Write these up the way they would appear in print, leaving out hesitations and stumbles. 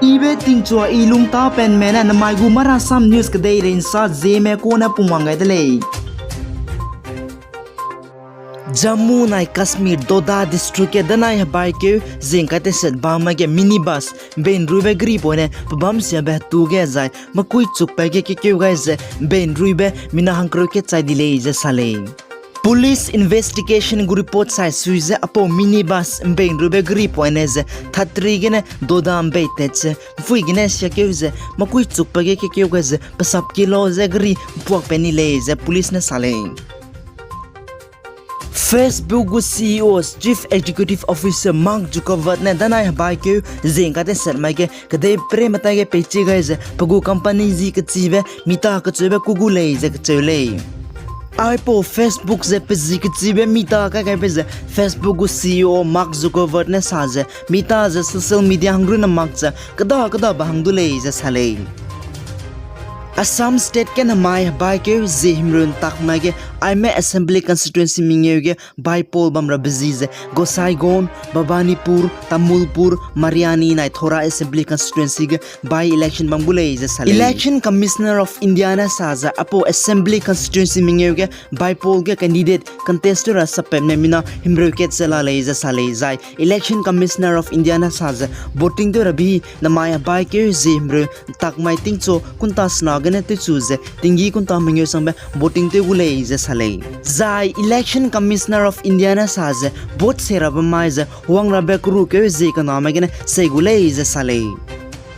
Ibe tingchua ilung ta pen mena na mai gu mara sam news ka dei rein sa zeme ko na pumangai dele. Jammu nai Kashmir Doda district ke danai bai ke zengkate set bama ke minibus ben ruibe grip one pabam sia be tu ge jai makui chuk pa ke guys ben ruibe mina hankro ke chai delay je sale. Police investigation gu report sai suize apo minibus ben ruibe grip one je thatri gene Doda be tech fui gene sia ke je makui chuk pa ke guys pasap kilo je gri puak pe ni le je police ne sale. Facebook CEO Chief Executive Officer Mark Zuckerberg ne danai bai ke zengkate sermai ke kade premata ke pechi guys pagu company ji ke chibe mita ka chebe kugu le je ke chele aipo Facebook je peji ke chibe mita ka pe je Facebook CEO Mark Zuckerberg ne saje mita je social media hangru na mak cha kada bahang du le je sale. Assam State ke namai bai ke zehimrun takma ke Aime Assembly Constituency mingeuge bai pol bamra bizize Gosaigon Babanipur Tamulpur Mariani nai Thora Assembly Constituency ge bai election bambule je sale. Election Commissioner of India na saza apo Assembly Constituency mingeuge bai pol ge candidate contestor sapem ne mina himroket sala le je sale zai Election Commissioner of India na saza voting to rabi namai bai ke zehimru takmai tingcho kunta snagane te choose tingi kunta mingeu sambe voting te gule je Zai Election Commissioner of India na saze bot seraba maize wang rabe kru ke ze economic segule is sale.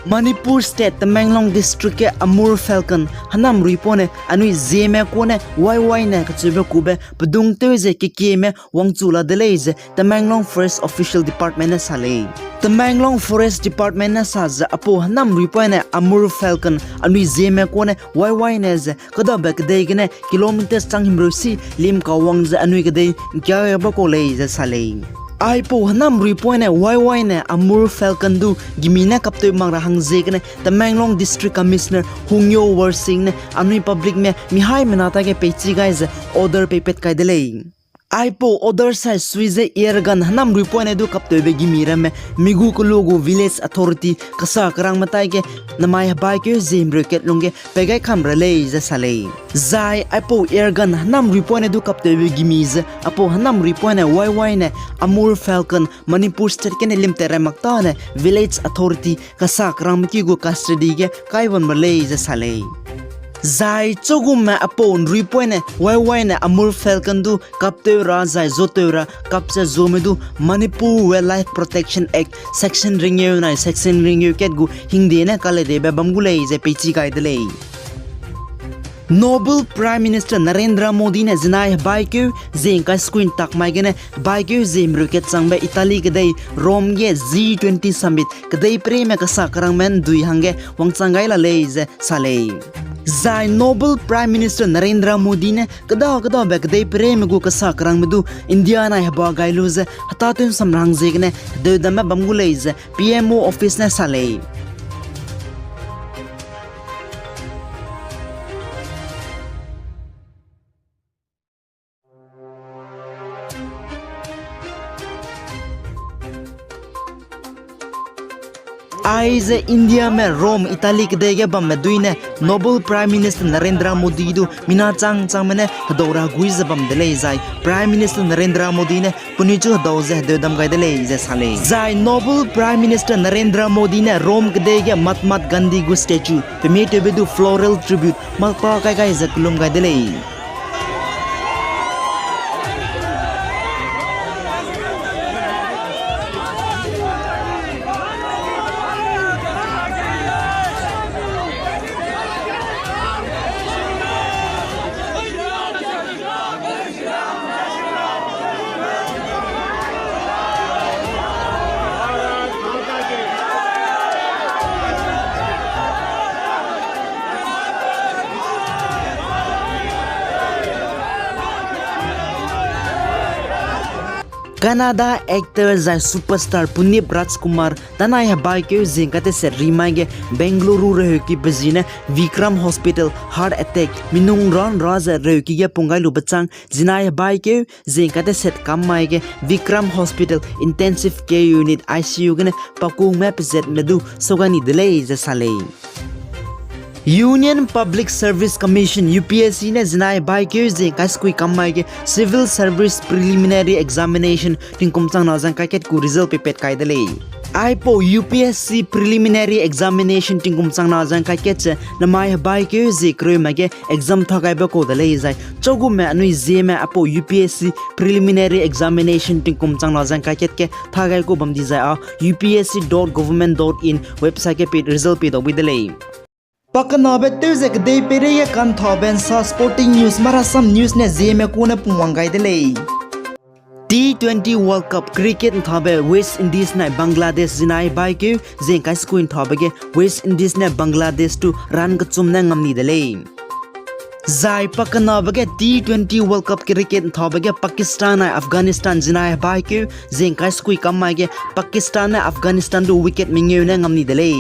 Manipur State Tamenglong District ke Amur Falcon hanam ripone anui zeme kone YY ne kachebe kube pedung teze ke me wangchula deleze Tamenglong Forest Official Department na sale. Tamenglong Forest Department na saza apo hanam ripone Amur Falcon anui zeme kone YY ne ze kada bek degne kilometers chang himrosi lim ka wangza anui kade kya ba ko le sale. Aipo hanam ripoine YY ne Amur Falcon du gimina kaptoy mangra hangje ne Tamenglong District Commissioner Hungyo Warsing ne anui public me mihai menata ke pechi guys order pepet kai delay. Aipo order sai suize airgun hanam ripoine du kaptoy be gimira me migu ko logo village authority kasa karang matai ke namai bai ke zim rocket longe pegai khamra le je sale. Zai aipo airgun hanam ripoine du kaptoy be gimiz apo hanam ripoine YY ne Amur Falcon Manipur State ke ne limtere makta ne village authority kasa karang ki go custody ke kaiwan le je sale. Zai chogum ma apon ripoine YY ne Amur Falcon du kapteura zai zoteura kapsa zomedu Manipur Wildlife Protection Act section ringeu na section ringeu ket gu hingde ne kale de be bamgule je pechi kai dele. Noble Prime Minister Narendra Modi ne zinai bai ke zengka screen tak mai gene bai ke zem rocket changbe Italy ke dei Rome ge G20 summit ke dei preme ka sakrang men dui hange wangchangai la leize sale. Zai Noble Prime Minister Narendra Modi ne kada bek dei preme gu ka sakrang medu India na haba gailuze hatatun samrang jegne de dama bamguleize PMO office ne sale. Aiz India में Rome Italy के देगे बम में दुईने Noble Prime Minister Narendra Modi दु मिना चांग में हदौरा गुइज बम दिले जाय Prime Minister Narendra Modi ने पुनिचु हदौजे हदौदम गाय दिले जे साले जाय Noble Prime Minister Narendra Modi ने Rome के देगे मत गांधी गु स्टैचू पे मेटे बेदु floral tribute मत पा काय जे कुलुम गाय दिले. Canada actor zai superstar Punip Rajkumar tanai habai ke zingkate se rimaige Bengaluru rehoki bazine Vikram Hospital heart attack minung ron raza rehoki ge pungai lu bachang jinai habai ke zingkate set kamaige Vikram Hospital intensive care unit ICU gane pakung map zet medu sogani delay za salei Union Public Service Commission UPSC ne zinai bai ke je kaskui kamai ke Civil Service Preliminary Examination tingkum chang na jang kaiket ku result pepet kai dele aipo UPSC Preliminary Examination tingkum chang na jang kaiket che namai bai ke je kroi mage exam thakai ba ko dele jai chogu me anui je me apo UPSC Preliminary Examination tingkum chang na jang kaiket ke thagai ko bamdi jai a upsc.government.in website ke pet result pe do bi dele Pakanabe Tuesday day periya kan thoben sa sporting news marasam news ne zeme kuna pumwangai dele T20 World Cup cricket thobe West Indies na Bangladesh jinai bai ke zenkai skuin thobege West Indies na Bangladesh tu ran ka chumna ngamni dele Zai Pakanabe T20 World Cup cricket thobege Pakistan na Afghanistan jinai bai ke zenkai skui kamai ge Pakistan na Afghanistan du wicket mingeu na ngamni dele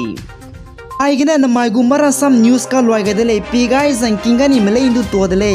Aigina na mai gumara sam news ka loiga dele pi guys and kingani malay indu to dele